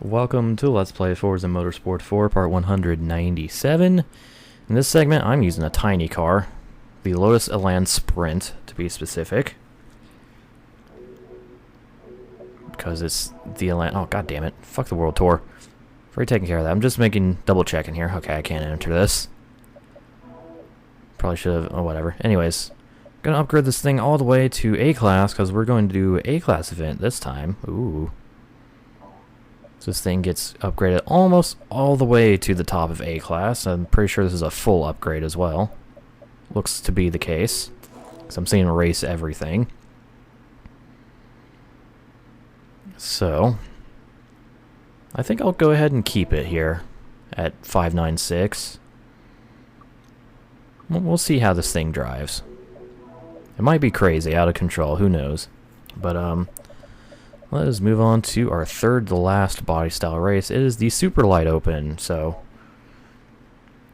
welcome to Let's Play Forza Motorsport 4, part 197. In this segment, I'm using a tiny car, the Lotus Elan Sprint, to be specific. Because it's the Elan... Oh, god damn it. Fuck the World Tour. I've already taken care of that. I'm just double checking here. Okay, I can't enter this. Probably should have... Oh, whatever. Anyways, gonna upgrade this thing all the way to A-Class, because we're going to do A-Class event this time. Ooh. So this thing gets upgraded almost all the way to the top of A-Class. I'm pretty sure this is a full upgrade as well. Looks to be the case. Because I'm seeing race everything. So, I think I'll go ahead and keep it here at 596. We'll see how this thing drives. It might be crazy, out of control, who knows. But, let us move on to our third to last body style race. It is the Superlight Open, so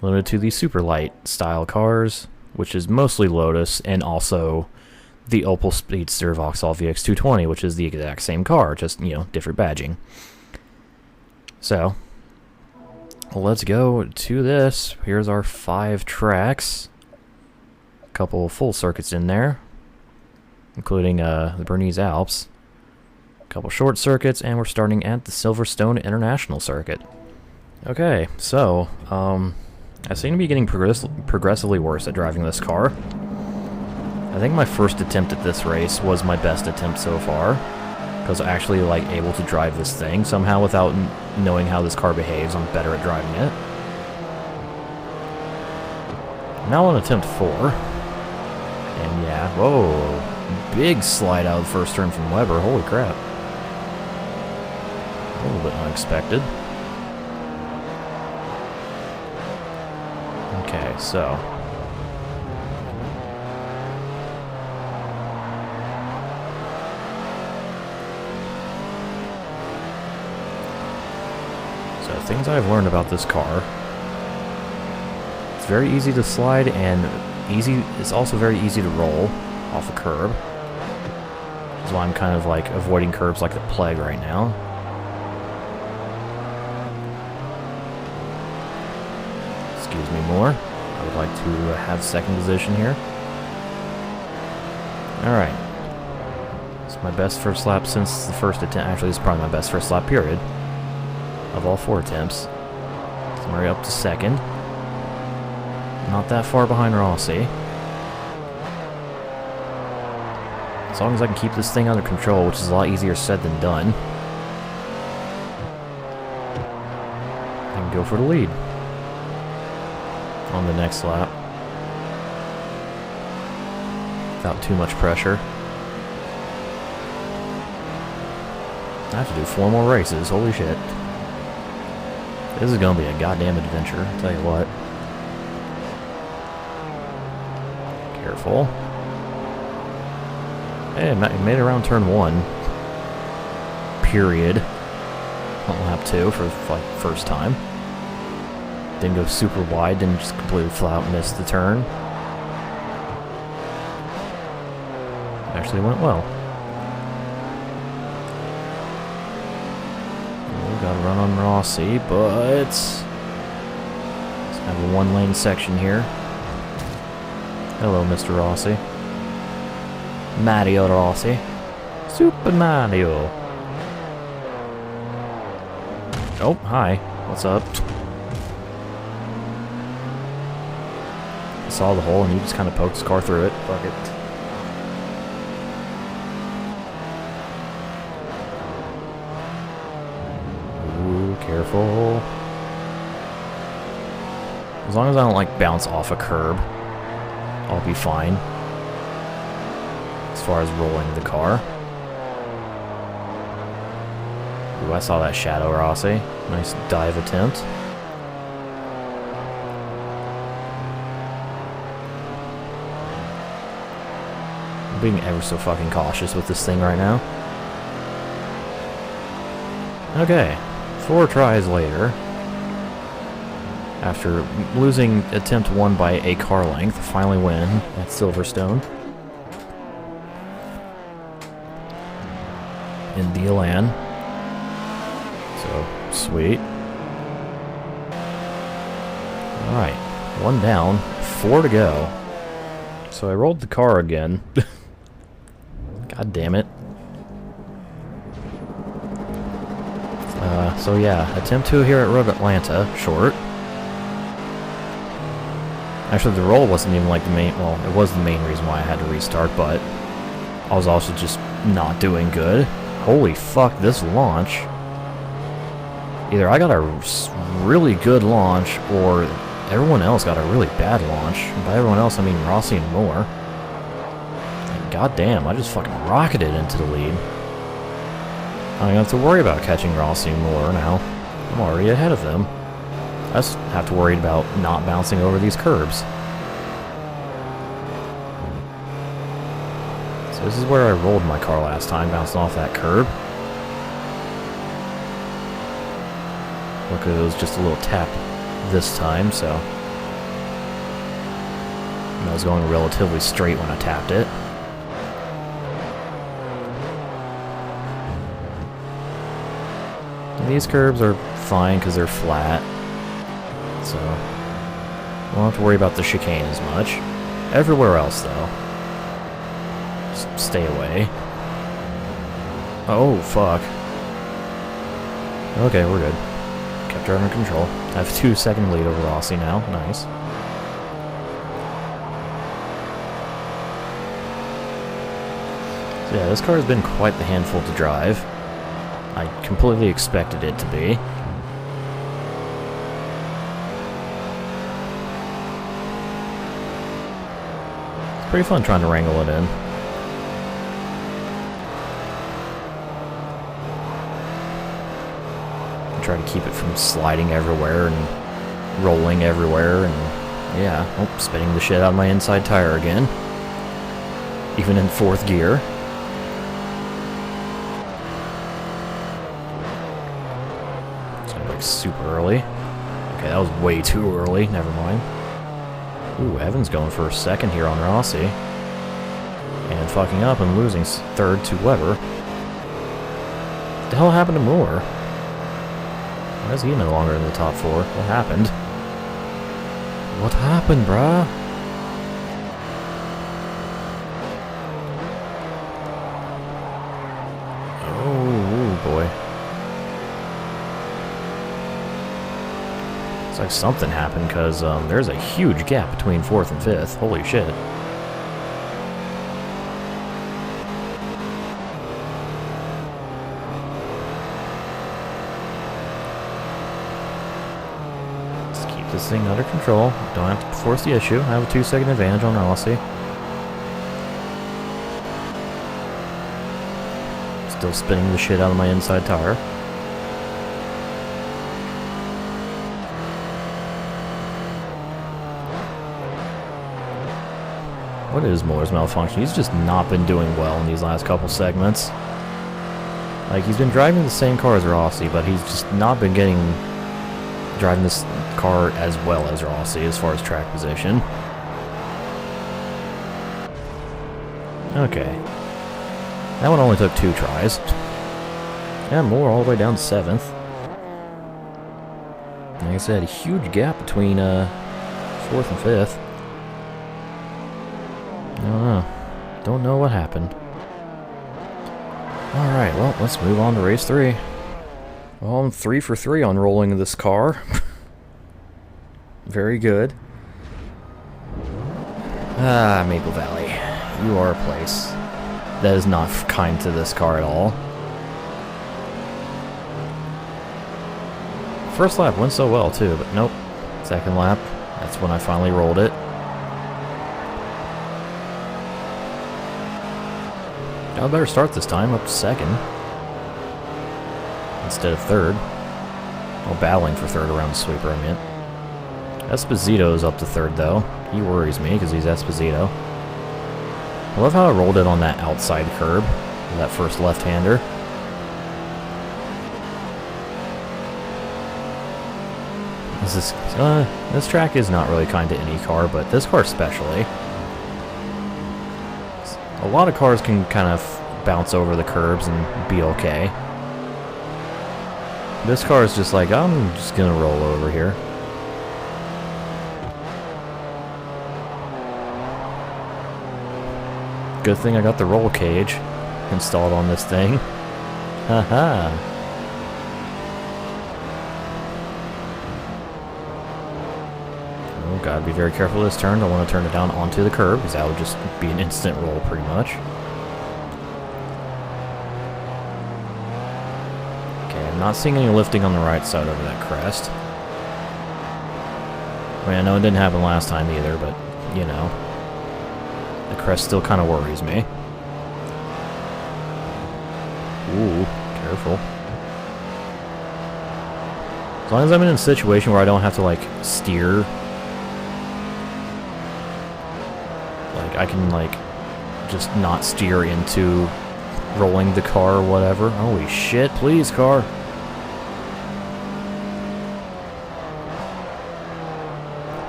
limited to the Superlight style cars, which is mostly Lotus, and also the Opel Speedster Vauxhall VX220, which is the exact same car, just, you know, different badging. So, let's go to this. Here's our 5 tracks. A couple full circuits in there, including the Bernese Alps. Couple short circuits, and we're starting at the Silverstone International Circuit. Okay, so, I seem to be getting progressively worse at driving this car. I think my first attempt at this race was my best attempt so far, because I actually, like, able to drive this thing somehow without knowing how this car behaves. I'm better at driving it. Now on attempt 4, and yeah, whoa, big slide out of the first turn from Weber, holy crap. A little bit unexpected. Okay, so... things I've learned about this car. It's very easy to slide and it's also very easy to roll off a curb. Which is why I'm kind of like avoiding curbs like the plague right now. Excuse me more. I would like to have second position here. Alright. It's my best first lap since the first attempt. Actually, it's probably my best first lap period of all 4 attempts. So I'm already up to second. Not that far behind Rossi. As long as I can keep this thing under control, which is a lot easier said than done, I can go for the lead on the next lap without too much pressure. I have to do 4 more races, holy shit. This is gonna be a goddamn adventure, I'll tell you what. Careful. Hey, I made it around turn 1. Period. On lap 2 for, like, first time. Didn't go super wide, didn't just completely flat out miss the turn. Actually went well. Gotta run on Rossi, but let's have a 1-lane section here. Hello, Mr. Rossi. Mario Rossi. Super Mario. Oh, hi. What's up? I saw the hole and you just kind of poked his car through it. Fuck it. Careful. As long as I don't, like, bounce off a curb, I'll be fine. As far as rolling the car. Ooh, I saw that shadow, Rossi. Nice dive attempt. I'm being ever so fucking cautious with this thing right now. Okay. 4 tries later, after losing attempt 1 by a car length, finally win at Silverstone in the Elan. So So, sweet. Alright, 1 down, 4 to go. So I rolled the car again. God damn it. So yeah, attempt 2 here at Road Atlanta, short. Actually, the roll wasn't even like the main, well, it was the main reason why I had to restart, but I was also just not doing good. Holy fuck, this launch. Either I got a really good launch, or everyone else got a really bad launch. And by everyone else, I mean Rossi and Moore. God damn, I just fucking rocketed into the lead. I don't have to worry about catching Rossi and Moore now. I'm already ahead of them. I just have to worry about not bouncing over these curbs. So this is where I rolled my car last time, bouncing off that curb. Look, it was just a little tap this time, so I was going relatively straight when I tapped it. And these curbs are fine because they're flat, so I won't have to worry about the chicane as much. Everywhere else, though, just stay away. Oh, fuck. Okay, we're good. Kept her under control. I have a 2-second lead over Rossi now. Nice. So yeah, this car has been quite the handful to drive. I completely expected it to be. It's pretty fun trying to wrangle it in. Try to keep it from sliding everywhere and rolling everywhere, and yeah, oh, spinning the shit out of my inside tire again. Even in 4th gear. Super early. Okay, that was way too early. Never mind. Ooh, Evans going for a 2nd here on Rossi. And fucking up and losing 3rd to Weber. What the hell happened to Moore? Why is he no longer in the top 4? What happened? What happened, bruh? Oh, boy. Like something happened, because there's a huge gap between 4th and 5th. Holy shit. Let's keep this thing under control. Don't have to force the issue. I have a 2-second advantage on Rossi. Still spinning the shit out of my inside tire. What is Moore's malfunction? He's just not been doing well in these last couple segments. Like, he's been driving the same car as Rossi, but he's just not been driving this car as well as Rossi as far as track position. Okay. That one only took 2 tries. Yeah, Moore all the way down to 7th. Like I said, a huge gap between 4th and 5th. Don't know what happened. Alright, well, let's move on to race 3. Well, I'm 3 for 3 on rolling this car. Very good. Ah, Maple Valley. You are a place that is not kind to this car at all. First lap went so well, too, but nope. 2nd lap, that's when I finally rolled it. I better start this time, up to 2nd. Instead of 3rd. Well, battling for 3rd around the sweeper, I meant. Esposito's up to 3rd, though. He worries me, because he's Esposito. I love how I rolled it on that outside curb. That first left-hander. This track is not really kind to any car, but this car especially. A lot of cars can kind of bounce over the curbs and be okay. This car is just like, I'm just gonna roll over here. Good thing I got the roll cage installed on this thing. Haha. Oh, gotta be very careful this turn. Don't want to turn it down onto the curb, because that would just be an instant roll pretty much. Okay, I'm not seeing any lifting on the right side over that crest. I mean, I know it didn't happen last time either, but, you know. The crest still kind of worries me. Ooh, careful. As long as I'm in a situation where I don't have to, like, steer. Like, I can, like, just not steer into rolling the car or whatever. Holy shit, please, car.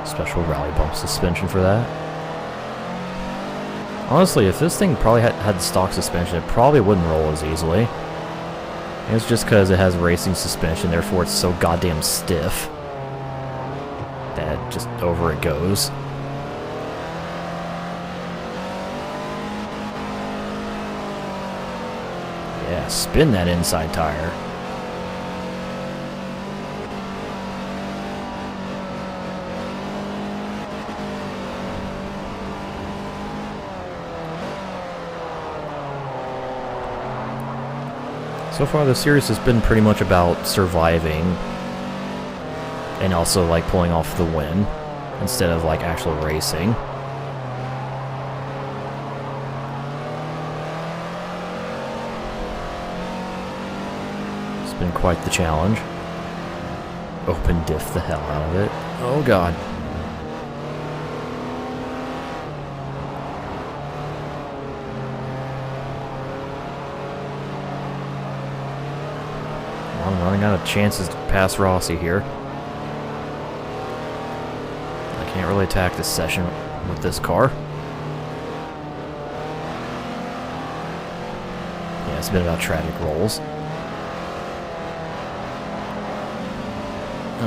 Special rally bump suspension for that. Honestly, if this thing probably had stock suspension, it probably wouldn't roll as easily. It's just because it has racing suspension, therefore it's so goddamn stiff that just over it goes. Yeah, spin that inside tire. So far, the series has been pretty much about surviving and also, like, pulling off the win instead of, like, actual racing. It's been quite the challenge. Open diff the hell out of it. Oh, God. I'm running out of chances to pass Rossi here. I can't really attack this session with this car. Yeah, it's been about tragic rolls.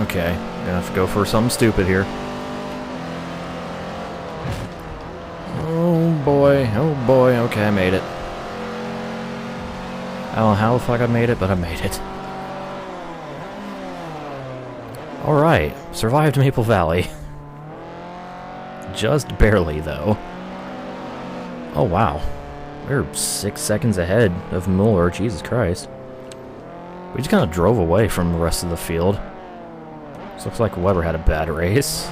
Okay, gonna have to go for something stupid here. Oh boy, okay, I made it. I don't know how the fuck I made it, but I made it. Alright, survived Maple Valley. Just barely, though. Oh, wow. We're 6 seconds ahead of Mueller, Jesus Christ. We just kind of drove away from the rest of the field. This looks like Weber had a bad race.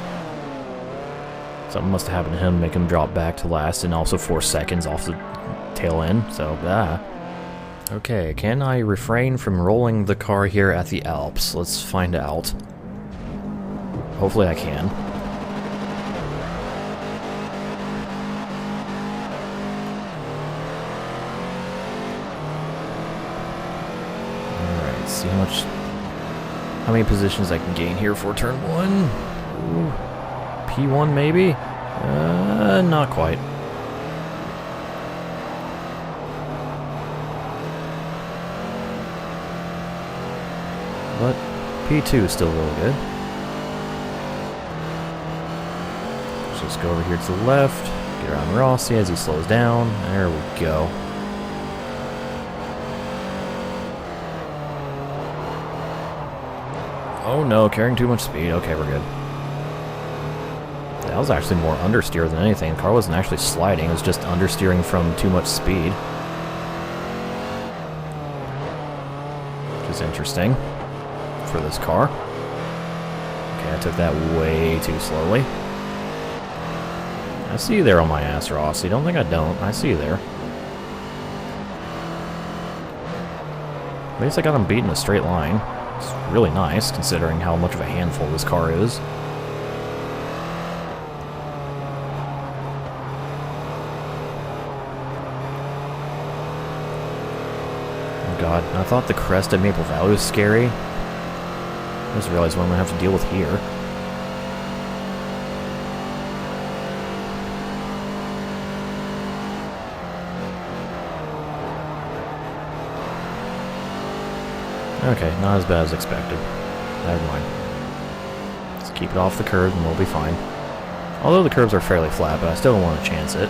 Something must have happened to him, make him drop back to last, and also 4 seconds off the tail end, so, Okay, can I refrain from rolling the car here at the Alps? Let's find out. Hopefully I can. Alright, see how many positions I can gain here for turn 1. Ooh, P1 maybe? Not quite. But P2 is still really good. Let's go over here to the left, get around Rossi as he slows down. There we go. Oh no, carrying too much speed. Okay, we're good. That was actually more understeer than anything. The car wasn't actually sliding, it was just understeering from too much speed. Which is interesting for this car. Okay, I took that way too slowly. I see you there on my ass, Rossi. Don't think I don't. I see you there. At least I got him beat in a straight line. It's really nice, considering how much of a handful this car is. Oh god, I thought the crest at Maple Valley was scary. I just realized what I'm going to have to deal with here. Okay, not as bad as expected. Never mind. Let's keep it off the curb and we'll be fine. Although the curbs are fairly flat, but I still don't want to chance it.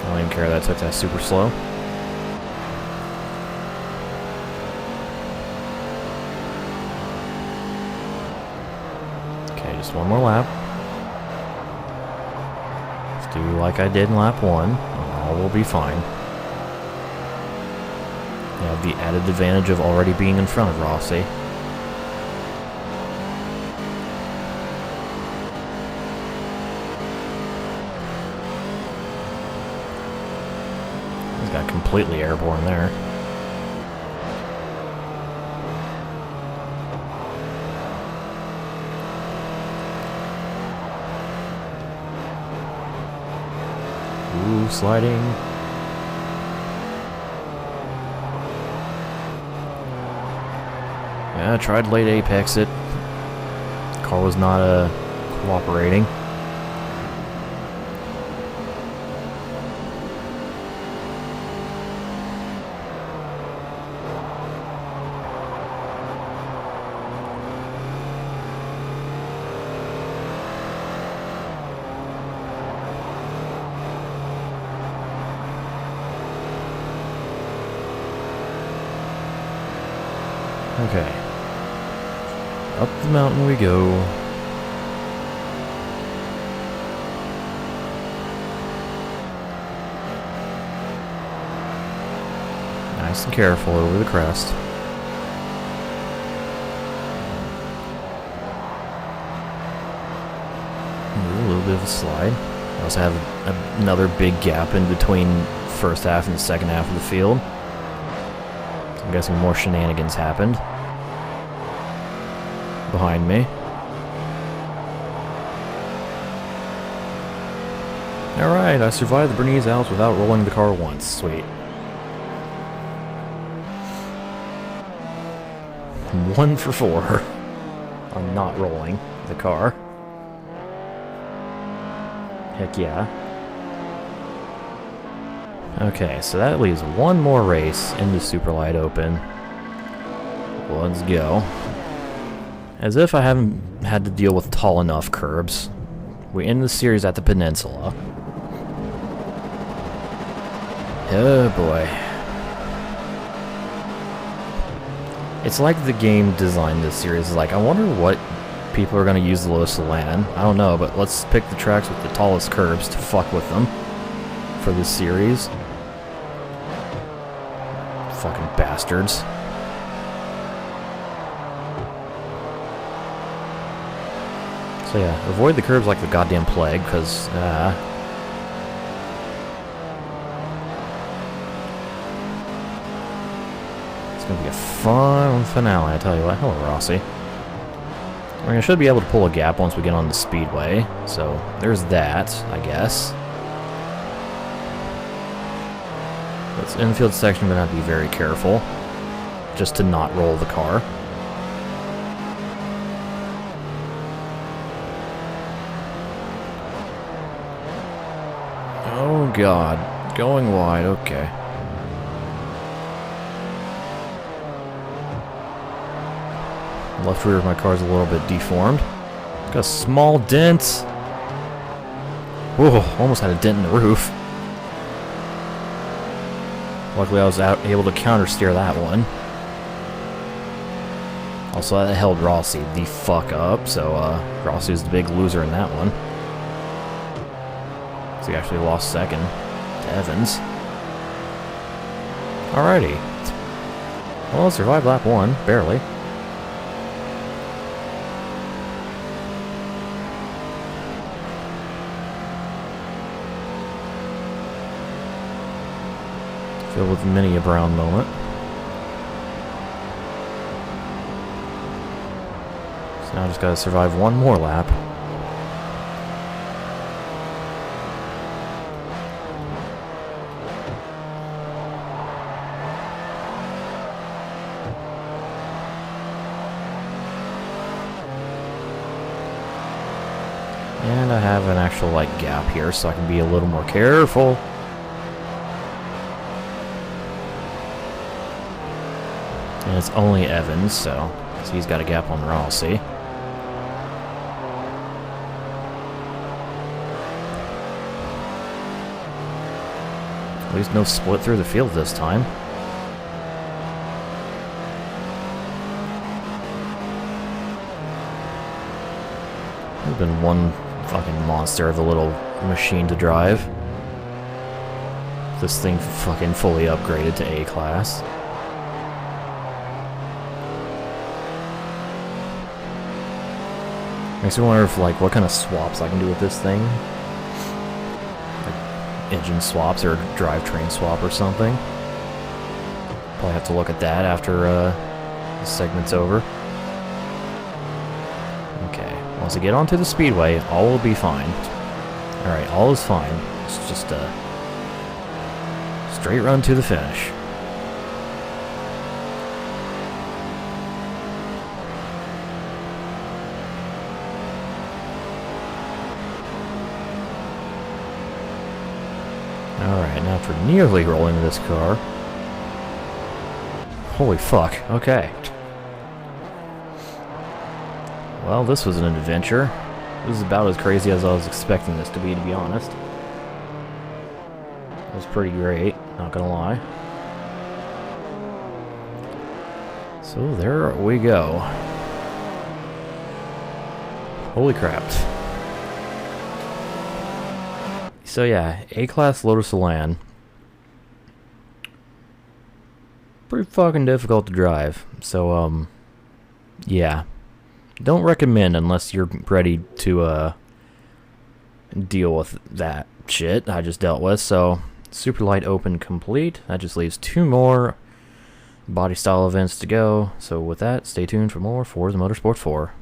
I don't even care that I took that super slow. Okay, just one more lap. Let's do like I did in lap 1, and all will be fine. You have the added advantage of already being in front of Rossi. He's got completely airborne there. Ooh, sliding. Yeah, I tried late apex it. Car was not cooperating. Okay. Up the mountain we go. Nice and careful over the crest. Ooh, a little bit of a slide. I also have another big gap in between first half and the second half of the field. I'm guessing more shenanigans happened behind me. Alright, I survived the Bernese Alps without rolling the car once. Sweet. 1 for 4 on not rolling the car. Heck yeah. Okay, so that leaves one more race in the Superlight Open. Let's go. As if I haven't had to deal with tall enough curbs. We end the series at the Peninsula. Oh boy. It's like the game designed this series. Like, I wonder what people are going to use the lowest to land. I don't know, but let's pick the tracks with the tallest curbs to fuck with them for this series. Fucking bastards. So yeah, avoid the curbs like the goddamn plague, because, it's gonna be a fun finale, I tell you what. Hello, Rossi. I mean, I should be able to pull a gap once we get on the speedway, so there's that, I guess. This infield section, I'm gonna have to be very careful, just to not roll the car. Oh god, going wide, okay. Left rear of my car is a little bit deformed. Got a small dent. Whoa, almost had a dent in the roof. Luckily I was able to counter-steer that one. Also, that held Rossi the fuck up, so Rossi was the big loser in that one. So he actually lost second to Evans. Alrighty. Well, survived lap 1, barely. Filled with many a brown moment. So now I just gotta survive one more lap. And I have an actual, like, gap here, so I can be a little more careful. And it's only Evans, so he's got a gap on Rossi. At least no split through the field this time. There's been one fucking monster of a little machine to drive. This thing fucking fully upgraded to A class. Makes me wonder if, like, what kind of swaps I can do with this thing. Like engine swaps or drivetrain swap or something. Probably have to look at that after the segment's over. Okay, once I get onto the speedway, all will be fine. Alright, all is fine. It's just a straight run to the finish. Alright, now after nearly rolling this car. Holy fuck, okay. Well, this was an adventure. This is about as crazy as I was expecting this to be honest. It was pretty great, not gonna lie. So there we go. Holy crap. So yeah, A-Class Lotus Elan. Pretty fucking difficult to drive. So, yeah. Don't recommend unless you're ready to, deal with that shit I just dealt with. So, Superlight Open complete. That just leaves 2 more body style events to go. So with that, stay tuned for more Forza Motorsport 4.